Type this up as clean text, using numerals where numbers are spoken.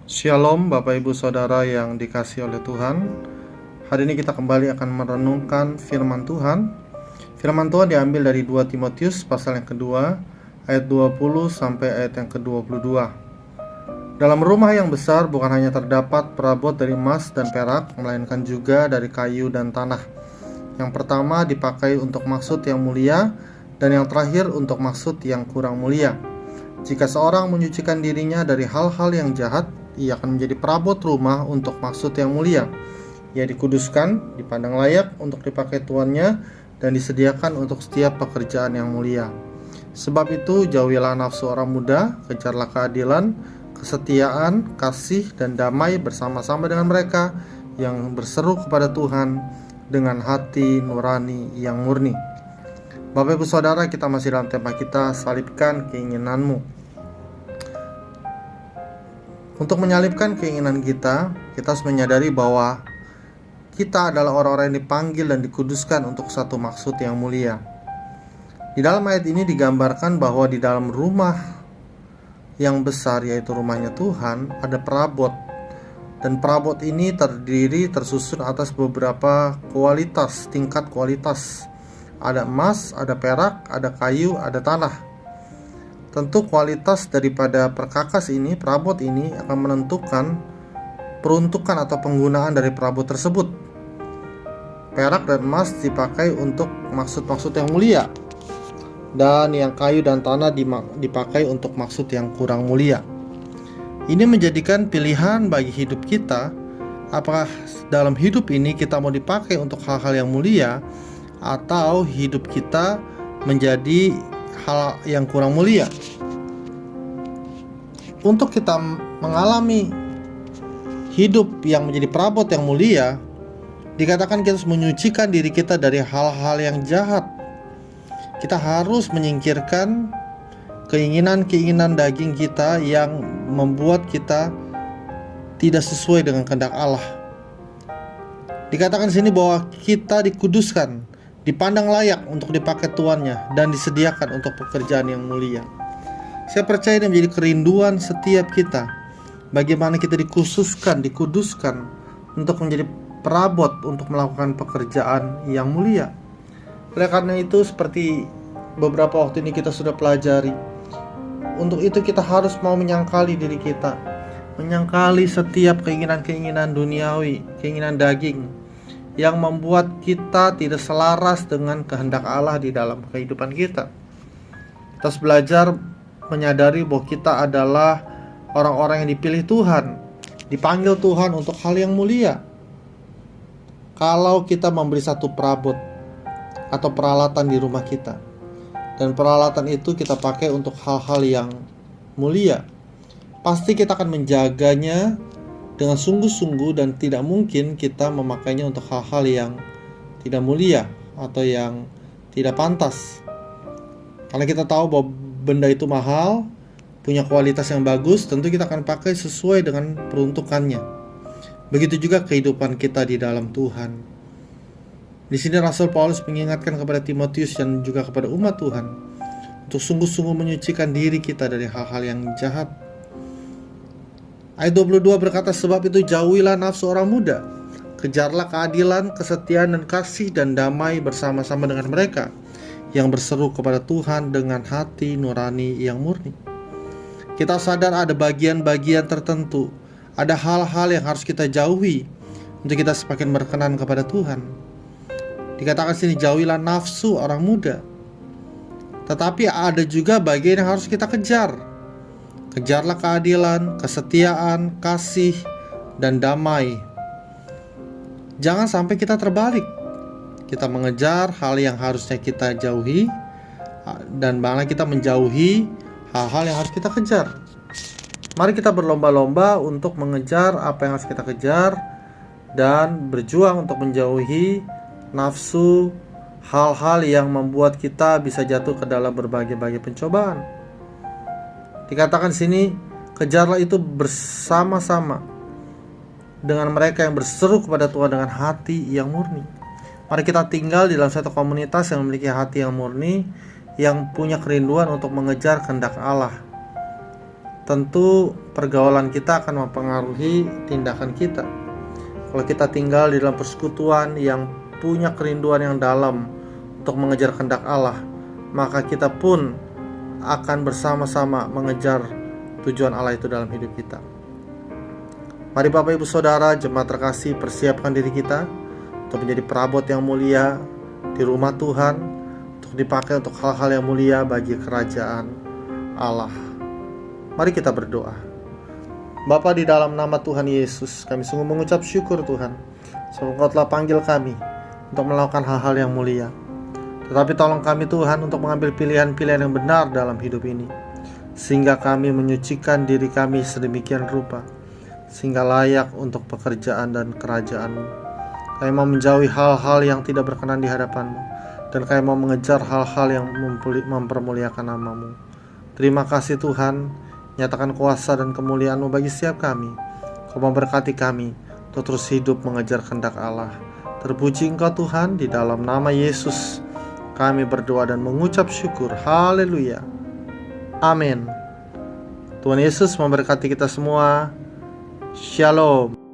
Shalom Bapak Ibu Saudara yang dikasihi oleh Tuhan. Hari ini kita kembali akan merenungkan firman Tuhan. Firman Tuhan diambil dari 2 Timotius pasal yang kedua ayat 20 sampai ayat yang ke-22. Dalam rumah yang besar bukan hanya terdapat perabot dari emas dan perak, melainkan juga dari kayu dan tanah. Yang pertama dipakai untuk maksud yang mulia, dan yang terakhir untuk maksud yang kurang mulia. Jika seorang menyucikan dirinya dari hal-hal yang jahat, ia akan menjadi perabot rumah untuk maksud yang mulia. Ia dikuduskan, dipandang layak untuk dipakai tuannya, dan disediakan untuk setiap pekerjaan yang mulia. Sebab itu, jauhilah nafsu orang muda, kejarlah keadilan, kesetiaan, kasih, dan damai bersama-sama dengan mereka yang berseru kepada Tuhan dengan hati nurani yang murni. Bapak Ibu Saudara, kita masih dalam tema kita, salibkan keinginanmu. Untuk menyalibkan keinginan kita harus menyadari bahwa kita adalah orang-orang yang dipanggil dan dikuduskan untuk satu maksud yang mulia. Di dalam ayat ini digambarkan bahwa di dalam rumah yang besar, yaitu rumahnya Tuhan, ada perabot. Dan perabot ini tersusun atas beberapa kualitas, tingkat kualitas. Ada emas, ada perak, ada kayu, ada tanah. Tentu kualitas daripada perkakas ini, perabot ini akan menentukan peruntukan atau penggunaan dari perabot tersebut. Perak dan emas dipakai untuk maksud-maksud yang mulia, dan yang kayu dan tanah dipakai untuk maksud yang kurang mulia. Ini menjadikan pilihan bagi hidup kita, apakah dalam hidup ini kita mau dipakai untuk hal-hal yang mulia, atau hidup kita menjadi hal yang kurang mulia. Untuk kita mengalami hidup yang menjadi perabot yang mulia, dikatakan kita harus menyucikan diri kita dari hal-hal yang jahat. Kita harus menyingkirkan keinginan-keinginan daging kita yang membuat kita tidak sesuai dengan kehendak Allah. Dikatakan di sini bahwa kita dikuduskan, dipandang layak untuk dipakai tuannya, dan disediakan untuk pekerjaan yang mulia. Saya percaya ini menjadi kerinduan setiap kita, bagaimana kita dikuduskan untuk menjadi perabot untuk melakukan pekerjaan yang mulia. Oleh karena itu, seperti beberapa waktu ini kita sudah pelajari, untuk itu kita harus mau menyangkali diri kita, menyangkali setiap keinginan-keinginan duniawi, keinginan daging yang membuat kita tidak selaras dengan kehendak Allah di dalam kehidupan kita. Kita harus belajar menyadari bahwa kita adalah orang-orang yang dipilih Tuhan, dipanggil Tuhan untuk hal yang mulia. Kalau kita memberi satu perabot atau peralatan di rumah kita, dan peralatan itu kita pakai untuk hal-hal yang mulia, pasti kita akan menjaganya dengan sungguh-sungguh, dan tidak mungkin kita memakainya untuk hal-hal yang tidak mulia atau yang tidak pantas. Karena kita tahu bahwa benda itu mahal, punya kualitas yang bagus, tentu kita akan pakai sesuai dengan peruntukannya. Begitu juga kehidupan kita di dalam Tuhan. Di sini Rasul Paulus mengingatkan kepada Timotius dan juga kepada umat Tuhan untuk sungguh-sungguh menyucikan diri kita dari hal-hal yang jahat. Ayat 22 berkata, sebab itu jauhilah nafsu orang muda, kejarlah keadilan, kesetiaan, dan kasih, dan damai bersama-sama dengan mereka yang berseru kepada Tuhan dengan hati nurani yang murni. Kita sadar ada bagian-bagian tertentu, ada hal-hal yang harus kita jauhi untuk kita semakin berkenan kepada Tuhan. Dikatakan sini, jauhilah nafsu orang muda. Tetapi ada juga bagian yang harus kita kejar. Kejarlah keadilan, kesetiaan, kasih, dan damai. Jangan sampai kita terbalik. Kita mengejar hal yang harusnya kita jauhi, dan malah kita menjauhi hal-hal yang harus kita kejar. Mari kita berlomba-lomba untuk mengejar apa yang harus kita kejar, dan berjuang untuk menjauhi nafsu, hal-hal yang membuat kita bisa jatuh ke dalam berbagai-bagai pencobaan. Dikatakan di sini, kejarlah itu bersama-sama dengan mereka yang berseru kepada Tuhan dengan hati yang murni. Mari kita tinggal di dalam satu komunitas yang memiliki hati yang murni, yang punya kerinduan untuk mengejar kehendak Allah. Tentu pergaulan kita akan mempengaruhi tindakan kita. Kalau kita tinggal di dalam persekutuan yang punya kerinduan yang dalam untuk mengejar kehendak Allah, maka kita pun akan bersama-sama mengejar tujuan Allah itu dalam hidup kita. Mari Bapak Ibu Saudara, jemaat terkasih, persiapkan diri kita untuk menjadi perabot yang mulia di rumah Tuhan, untuk dipakai untuk hal-hal yang mulia bagi kerajaan Allah. Mari kita berdoa. Bapa, di dalam nama Tuhan Yesus, kami sungguh mengucap syukur Tuhan, sebab Engkau telah panggil kami untuk melakukan hal-hal yang mulia. Tetapi tolong kami Tuhan untuk mengambil pilihan-pilihan yang benar dalam hidup ini, sehingga kami menyucikan diri kami sedemikian rupa, sehingga layak untuk pekerjaan dan kerajaan-Mu. Kami mau menjauhi hal-hal yang tidak berkenan di hadapan-Mu, dan kami mau mengejar hal-hal yang mempermuliakan nama-Mu. Terima kasih Tuhan, nyatakan kuasa dan kemuliaan-Mu bagi setiap kami. Kau memberkati kami untuk terus hidup mengejar kehendak Allah. Terpuji Engkau Tuhan, di dalam nama Yesus kami berdoa dan mengucap syukur. Haleluya. Amin. Tuhan Yesus memberkati kita semua. Shalom.